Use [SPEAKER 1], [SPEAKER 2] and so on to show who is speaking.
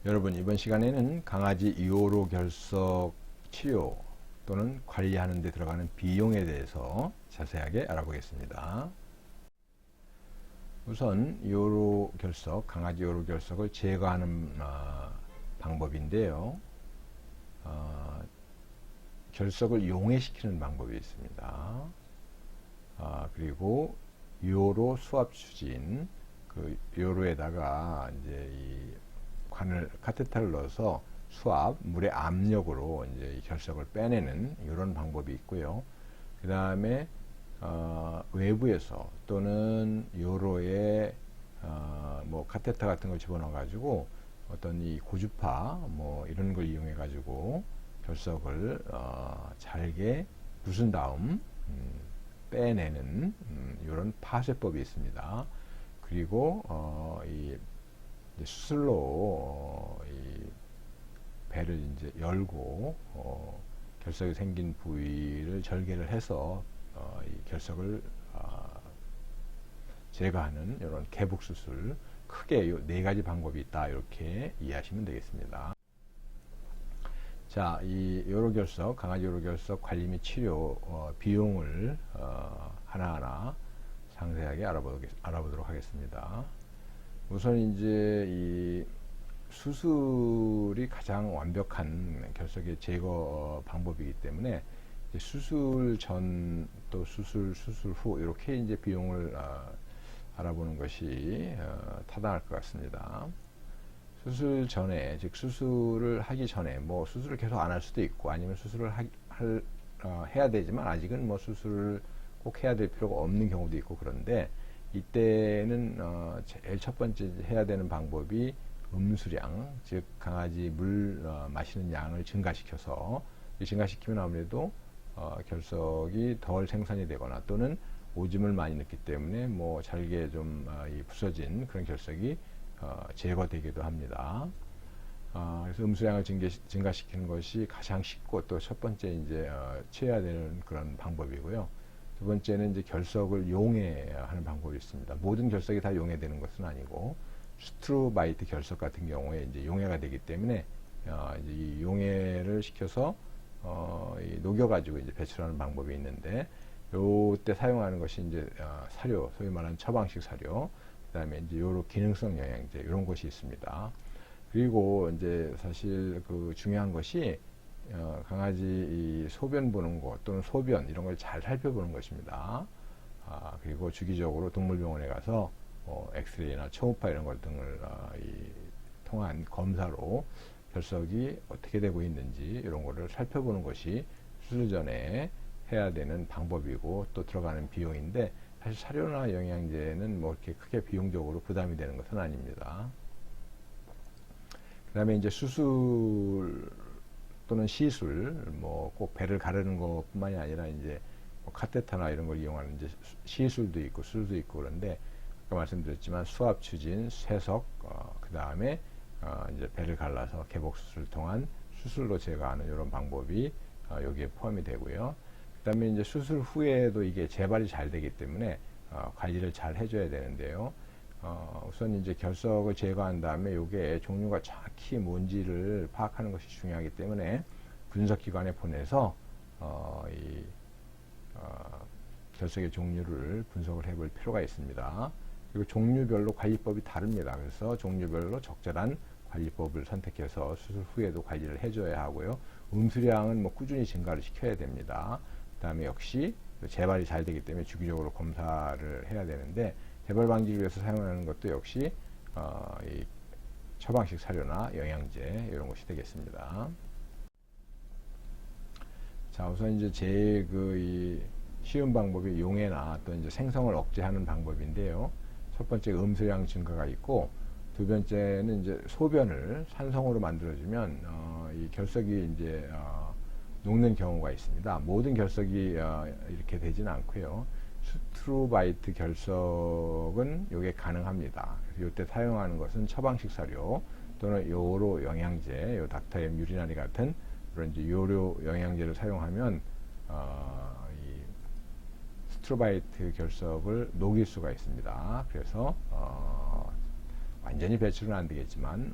[SPEAKER 1] 여러분, 이번 시간에는 강아지 이오로 결석 치료 또는 관리하는 데 들어가는 비용에 대해서 자세하게 알아보겠습니다. 우선 이오로 결석, 강아지 이오로 결석을 제거하는 방법인데요. 결석을 용해시키는 방법이 있습니다. 그리고 이오로 수압 추진, 그 이오로에다가 이제 이 카테터를 넣어서 수압, 물의 압력으로 이제 결석을 빼내는 이런 방법이 있고요. 그 다음에 외부에서 또는 요로에 뭐 카테터 같은 걸 집어넣어 가지고 어떤 이 고주파 뭐 이런 걸 이용해 가지고 결석을 잘게 부순 다음 빼내는 이런 파쇄법이 있습니다. 그리고 이 수술로 이 배를 이제 열고 결석이 생긴 부위를 절개를 해서 이 결석을 제거하는 이런 개복 수술, 크게 이 네 가지 방법이 있다, 이렇게 이해하시면 되겠습니다. 자, 이 요로결석, 강아지 요로결석 관리 및 치료 비용을 하나하나 상세하게 알아보도록 하겠습니다. 우선 이제 이 수술이 가장 완벽한 결석의 제거 방법이기 때문에 수술 전 또 수술 후 이렇게 이제 비용을 알아보는 것이 타당할 것 같습니다. 수술 전에, 즉 수술을 하기 전에 뭐 수술을 계속 안 할 수도 있고 아니면 수술을 해야 되지만 아직은 뭐 수술을 꼭 해야 될 필요가 없는 경우도 있고, 그런데 이때는 제일 첫 번째 해야 되는 방법이 음수량, 즉 강아지 물 마시는 양을 증가시켜서, 증가시키면 아무래도 결석이 덜 생산이 되거나 또는 오줌을 많이 넣기 때문에 뭐 잘게 좀 부서진 그런 결석이 제거되기도 합니다. 그래서 음수량을 증가시키는 것이 가장 쉽고 또 첫 번째 이제 취해야 되는 그런 방법이고요. 두 번째는 이제 결석을 용해하는 방법이 있습니다. 모든 결석이 다 용해되는 것은 아니고 슈트루바이트 결석 같은 경우에 이제 용해가 되기 때문에 이제 이 용해를 시켜서 녹여가지고 이제 배출하는 방법이 있는데, 요때 사용하는 것이 이제 사료, 소위 말하는 처방식 사료, 그다음에 이제 요로 기능성 영양제 이런 것이 있습니다. 그리고 이제 사실 그 중요한 것이 강아지 이 소변 보는 것 또는 소변 이런 걸 잘 살펴보는 것입니다. 그리고 주기적으로 동물병원에 가서 엑스레이나 초음파 이런 것 등을 통한 검사로 결석이 어떻게 되고 있는지 이런 거를 살펴보는 것이 수술 전에 해야 되는 방법이고 또 들어가는 비용인데, 사실 사료나 영양제는 뭐 이렇게 크게 비용적으로 부담이 되는 것은 아닙니다. 그 다음에 이제 수술 또는 시술, 뭐 꼭 배를 가르는 것뿐만이 아니라 이제 뭐 카테터나 이런 걸 이용하는 이제 시술도 있고 수술도 있고, 그런데 아까 말씀드렸지만 수압 추진, 쇠석, 그 다음에 이제 배를 갈라서 개복 수술을 통한 수술로 제거하는 이런 방법이 여기에 포함이 되고요. 그 다음에 이제 수술 후에도 이게 재발이 잘 되기 때문에 관리를 잘 해줘야 되는데요. 우선 이제 결석을 제거한 다음에 이게 종류가 정확히 뭔지를 파악하는 것이 중요하기 때문에 분석기관에 보내서 결석의 종류를 분석을 해볼 필요가 있습니다. 그리고 종류별로 관리법이 다릅니다. 그래서 종류별로 적절한 관리법을 선택해서 수술 후에도 관리를 해줘야 하고요. 음수량은 뭐 꾸준히 증가를 시켜야 됩니다. 그 다음에 역시 재발이 잘 되기 때문에 주기적으로 검사를 해야 되는데, 재발 방지를 위해서 사용하는 것도 역시 이 처방식 사료나 영양제 이런 것이 되겠습니다. 자, 우선 이제 제일 이 쉬운 방법이 용해나 또 이제 생성을 억제하는 방법인데요. 첫 번째 음수량 증가가 있고, 두 번째는 이제 소변을 산성으로 만들어주면 이 결석이 이제 녹는 경우가 있습니다. 모든 결석이 이렇게 되지는 않고요. 슈트루바이트 결석은 이게 가능합니다. 그래서 이때 사용하는 것은 처방식 사료 또는 요로 영양제, 요 닥터엠 유리나리 같은 그런 이제 요로 영양제를 사용하면 이 슈트루바이트 결석을 녹일 수가 있습니다. 그래서 완전히 배출은 안 되겠지만